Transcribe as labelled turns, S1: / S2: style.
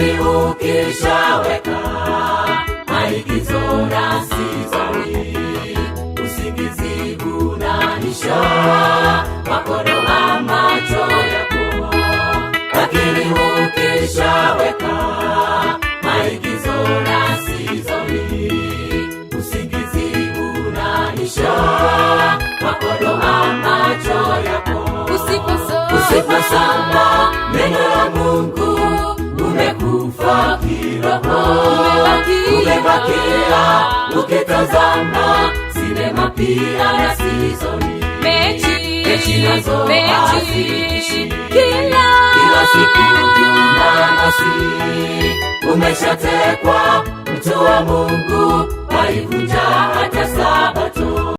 S1: lakini ukishaweka maigizo na sizoni, usingizi unanisha makodoa macho yako. Lakini ukishaweka maigizo na sizoni, usingizi unanisha makodoa macho yako. Usiposoma neno la Mungu umekufa kiroho, umebakia ukitazama sinema pia na sizoni, mechi nazo haziishi, kila siku Jumamosi. Umeshatekwa mtu wa Mungu, waivunja